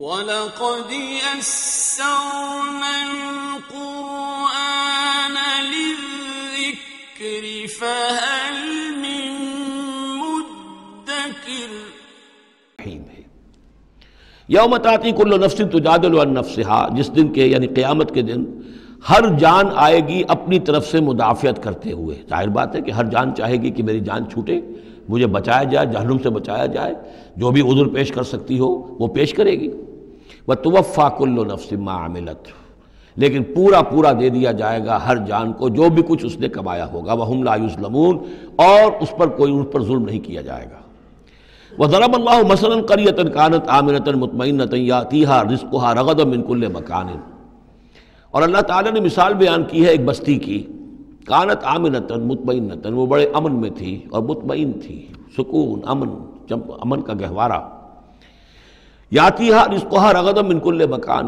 وَلَقَدْ يَسَّرْنَا الْقُرْآنَ لِلذِّكْرِ فَهَلْ مِن مُّدَّكِرٍ۔ یوم تاتی کل نفس تجادل عن نفسہا، جس دن کے یعنی قیامت کے دن ہر جان آئے گی اپنی طرف سے مدافعت کرتے ہوئے۔ ظاہر بات ہے کہ ہر جان چاہے گی کہ میری جان چھوٹے، مجھے بچایا جائے، جہنم سے بچایا جائے، جو بھی عذر پیش کر سکتی ہو وہ پیش کرے گی۔ وَتُوَفَّى كُلُّ نَفْسٍ مَّا عَمِلَتْ، لیکن پورا دے دیا جائے گا ہر جان کو جو بھی کچھ اس نے کمایا ہوگا۔ وَهُمْ لَا يُظْلَمُونَ، اور اس پر ظلم نہیں کیا جائے گا۔ وَضَرَبَ اللَّهُ مَثَلًا قَرْيَةً كَانَتْ آمِنَةً مُطْمَئِنَّةً يَأْتِيهَا رِزْقُهَا رَغَدًا مِّن كُلِّ مَكَانٍ، اور اللہ تعالیٰ نے مثال بیان کی ہے ایک بستی کی، کانت آمنۃ مطمئنۃ، وہ بڑے امن میں تھی اور مطمئن تھی، سکون، امن کا گہوارہ۔ یاتیہا رزقہا رغدا من کل مکان،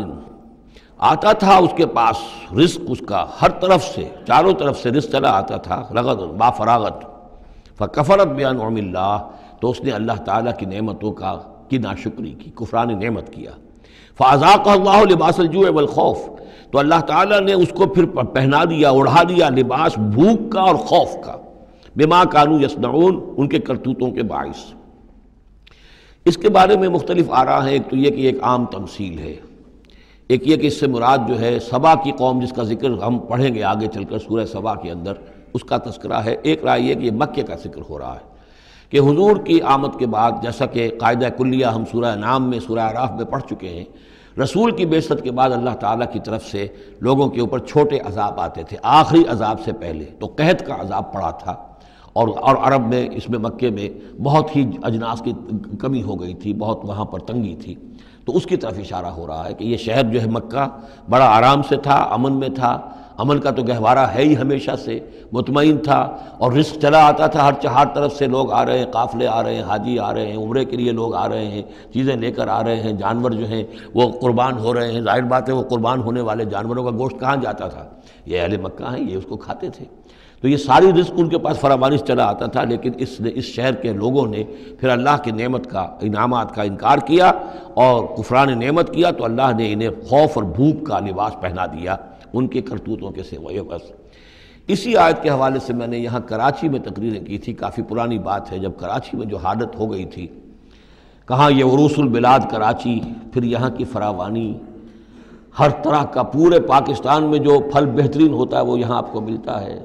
آتا تھا اس کے پاس رزق اس کا ہر طرف سے، چاروں طرف سے رزق چلا آتا تھا، رغدا با فراغت۔ فکفرت بانعم اللہ، تو اس نے اللہ تعالیٰ کی نعمتوں کی ناشکری کی، کفران نعمت کیا۔ فاذاقہ اللہ لباس الجوع والخوف، تو اللہ تعالیٰ نے اس کو پھر پہنا دیا، اڑھا دیا لباس بھوک کا اور خوف کا، بما کانوا یصنعون، ان کے کرتوتوں کے باعث۔ اس کے بارے میں مختلف آراء ہیں، ایک تو یہ کہ ایک عام تمثیل ہے، ایک یہ کہ اس سے مراد جو ہے سبا کی قوم، جس کا ذکر ہم پڑھیں گے آگے چل کر سورہ سبا کے اندر، اس کا تذکرہ ہے۔ ایک رائے یہ کہ یہ مکے کا ذکر ہو رہا ہے کہ حضور کی آمد کے بعد، جیسا کہ قاعدہ کلیہ ہم سورہ انعام میں، سورہ اعراف میں پڑھ چکے ہیں، رسول کی بعثت کے بعد اللہ تعالیٰ کی طرف سے لوگوں کے اوپر چھوٹے عذاب آتے تھے، آخری عذاب سے پہلے تو قحط کا عذاب پڑا تھا، اور عرب میں، اس میں مکے میں بہت ہی اجناس کی کمی ہو گئی تھی، بہت وہاں پر تنگی تھی، تو اس کی طرف اشارہ ہو رہا ہے کہ یہ شہر جو ہے مکہ بڑا آرام سے تھا، امن میں تھا، امن کا تو گہوارہ ہے ہی ہمیشہ سے، مطمئن تھا، اور رزق چلا آتا تھا، ہر طرف سے لوگ آ رہے ہیں، قافلے آ رہے ہیں، حاجی آ رہے ہیں، عمرے کے لیے لوگ آ رہے ہیں، چیزیں لے کر آ رہے ہیں، جانور جو ہیں وہ قربان ہو رہے ہیں۔ ظاہر بات ہے وہ قربان ہونے والے جانوروں کا گوشت کہاں جاتا تھا؟ یہ اہل مکہ ہیں، یہ اس کو کھاتے تھے، تو یہ ساری رزق ان کے پاس فراوانی سے چلا آتا تھا، لیکن اس شہر کے لوگوں نے پھر اللہ کی نعمت کا، انعامات کا انکار کیا اور کفران نعمت کیا، تو اللہ نے انہیں خوف اور بھوک کا لباس پہنا دیا ان کے کرتوتوں کے سوائے بس۔ اسی آیت کے حوالے سے میں نے یہاں کراچی میں تقریریں کی تھی، کافی پرانی بات ہے، جب کراچی میں جو حالت ہو گئی تھی، کہاں یہ عروس البلاد کراچی، پھر یہاں کی فراوانی، ہر طرح کا پورے پاکستان میں جو پھل بہترین ہوتا ہے وہ یہاں آپ کو ملتا ہے،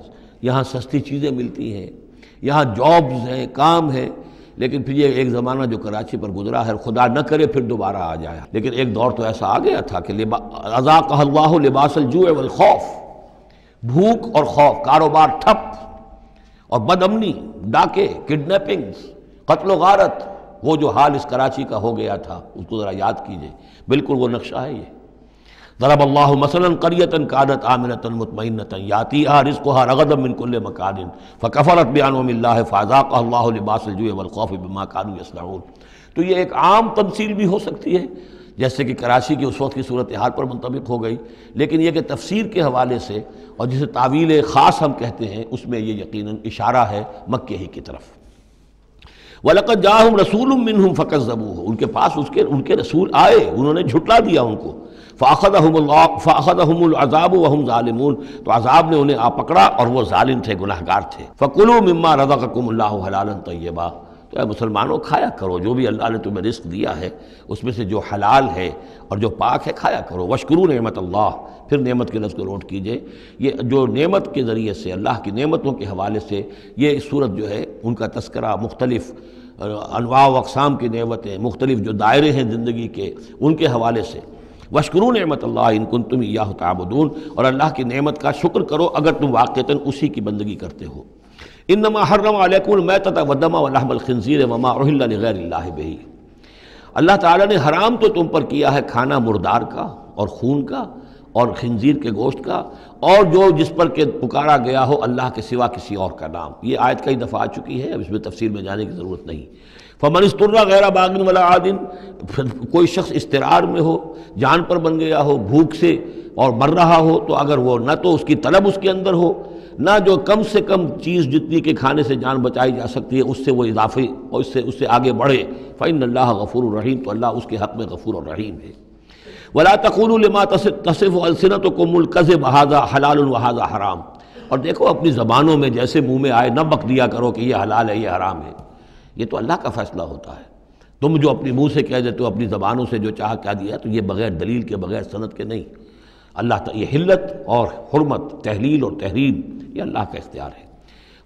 یہاں سستی چیزیں ملتی ہیں، یہاں جابز ہیں، کام ہے، لیکن پھر یہ ایک زمانہ جو کراچی پر گزرا ہے، خدا نہ کرے پھر دوبارہ آ جائے، لیکن ایک دور تو ایسا آ گیا تھا کہ اذاقہ اللہ لباس الجوع والخوف، بھوک اور خوف، کاروبار ٹھپ، اور بد امنی، ڈاکے، کڈنیپنگز، قتل و غارت، وہ جو حال اس کراچی کا ہو گیا تھا اس کو ذرا یاد کیجئے، بالکل وہ نقشہ ہے یہ۔ ضرب اللہ مثلا قریۃ کانت آمنۃ مطمئنۃ یاتیہا رزقہا رغدا من کل مکان فکفرت بانعم اللہ فاذاقہا اللہ لباس الجوع والخوف بما کانوا یصنعون۔ تو یہ ایک عام تمثیل بھی ہو سکتی ہے، جیسے کہ کراچی کی اس وقت کی صورتحال پر منطبق ہو گئی، لیکن یہ کہ تفسیر کے حوالے سے اور جسے تعویل خاص ہم کہتے ہیں، اس میں یہ یقیناً اشارہ ہے مکے ہی کی طرف۔ وَلَقَدْ جَاءَهُمْ رَسُولٌ مِّنْهُمْ فَكَذَّبُوهُ، ان کے پاس ان کے رسول آئے، انہوں نے جھٹلا دیا ان کو، فَأَخَذَهُمُ الْعَذَابُ وَهُمْ ظَالِمُونَ، تو عذاب نے انہیں آ پکڑا اور وہ ظالم تھے، گناہگار تھے۔ فَكُلُوا مِمَّا رَزَقَكُمُ اللَّهُ حَلَالًا طَيِّبًا، تو اے مسلمانوں کھایا کرو جو بھی اللہ نے تمہیں رزق دیا ہے، اس میں سے جو حلال ہے اور جو پاک ہے کھایا کرو۔ وَاشْكُرُوا نعمت اللہ، پھر نعمت کے لفظ کو نوٹ کیجئے، یہ جو نعمت کے ذریعے سے، اللہ کی نعمتوں کے حوالے سے یہ صورت جو ہے ان کا تذکرہ، مختلف انواع و اقسام کی نعمتیں، مختلف جو دائرے ہیں زندگی کے، ان کے حوالے سے۔ وَاشْكُرُوا نعمت اللہ ان کنتم ایاہ تعبدون، اور اللہ کی نعمت کا شکر کرو اگر تم واقعتاً اسی کی بندگی کرتے ہو۔ انما حرم علیکم المیتۃ والدم ولحم الخنزیر وما اہل لغیر اللہ بہ، اللہ تعالیٰ نے حرام تو تم پر کیا ہے کھانا مردار کا اور خون کا اور خنزیر کے گوشت کا، اور جو جس پر کہ پکارا گیا ہو اللہ کے سوا کسی اور کا نام۔ یہ آیت کئی دفعہ آ چکی ہے، اب اس میں تفصیل میں جانے کی ضرورت نہیں۔ فمن اضطر غیر باغ ولا عاد، کوئی شخص اضطرار میں ہو، جان پر بن گیا ہو، بھوک سے اور مر رہا ہو، تو اگر وہ نہ تو اس کی طلب اس کے اندر ہو نہ جو کم سے کم چیز جتنی کہ کھانے سے جان بچائی جا سکتی ہے اس سے وہ اضافی اور اس سے آگے بڑھے۔ فإن اللہ غفور الرحیم، تو اللہ اس کے حق میں غفور الرحیم ہے۔ ولا تقولوا لما تصف السنتكم الكذب هذا حلال وهذا حرام، اور دیکھو اپنی زبانوں میں جیسے منہ میں آئے نہ بک دیا کرو کہ یہ حلال ہے یہ حرام ہے، یہ تو اللہ کا فیصلہ ہوتا ہے۔ تم جو اپنی منہ سے کہہ دیتے ہو، اپنی زبانوں سے جو چاہ کہہ دیا، تو یہ بغیر دلیل کے بغیر سند کے نہیں۔ اللہ تعالی یہ حلت اور حرمت، تحلیل اور تحریم، یہ اللہ کا اختیار ہے۔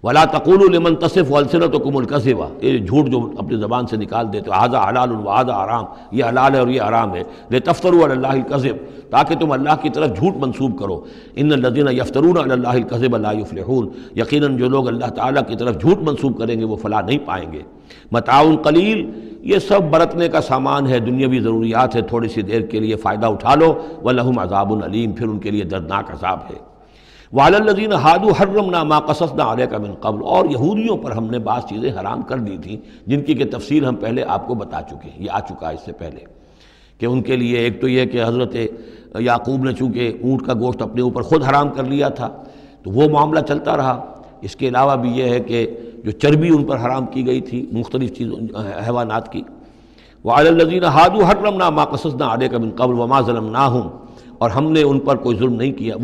ولا تقولوا لمن تصف السنتكم الكذب، یہ جھوٹ جو اپنی زبان سے نکال دیتے ہو، هذا حلال وهذا حرام، یہ حلال ہے اور یہ حرام ہے، لتفتروا علی اللہ الکذب، تاکہ تم اللہ کی طرف جھوٹ منسوب کرو۔ ان الذین یفترون علی اللہ الکذب لا یفلحون، یقیناً جو لوگ اللہ تعالیٰ کی طرف جھوٹ منسوب کریں گے وہ فلاح نہیں پائیں گے۔ متاع قلیل، یہ سب برتنے کا سامان ہے، دنیاوی ضروریات ہے، تھوڑی سی دیر کے لیے فائدہ اٹھا لو، وَلَهُمْ عَذَابٌ علیم، پھر ان کے لیے دردناک عذاب ہے۔ وَعَلَى الَّذِينَ هَادُوا حَرَّمْنَا مَا قَصَصْنَا عَلَيْكَ مِن قَبْلُ، اور یہودیوں پر ہم نے بعض چیزیں حرام کر دی تھیں جن کی کہ تفصیل ہم پہلے آپ کو بتا چکے ہیں، یہ آ چکا ہے اس سے پہلے، کہ ان کے لیے ایک تو یہ کہ حضرت یعقوب نے چونکہ اونٹ کا گوشت اپنے اوپر خود حرام کر لیا تھا تو وہ معاملہ چلتا رہا۔ اس کے علاوہ بھی یہ ہے کہ جو چربی ان پر حرام کی گئی تھی مختلف چیزوں حیوانات کی۔ وَعَلَى الَّذِينَ هَادُوا حَرَّمْنَا مَا قَصَصْنَا عَلَيْكَ مِن قَبْلُ وَمَا ظَلَمْنَاهُمْ، اور ہم نے ان پر کوئی ظلم نہیں کیا،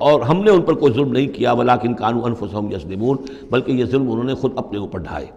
اور ہم نے ان پر کوئی ظلم نہیں کیا، وَلَٰكِن كَانُوا أَنفُسَهُمْ يَظْلِمُونَ، بلکہ یہ ظلم انہوں نے خود اپنے اوپر ڈھائے۔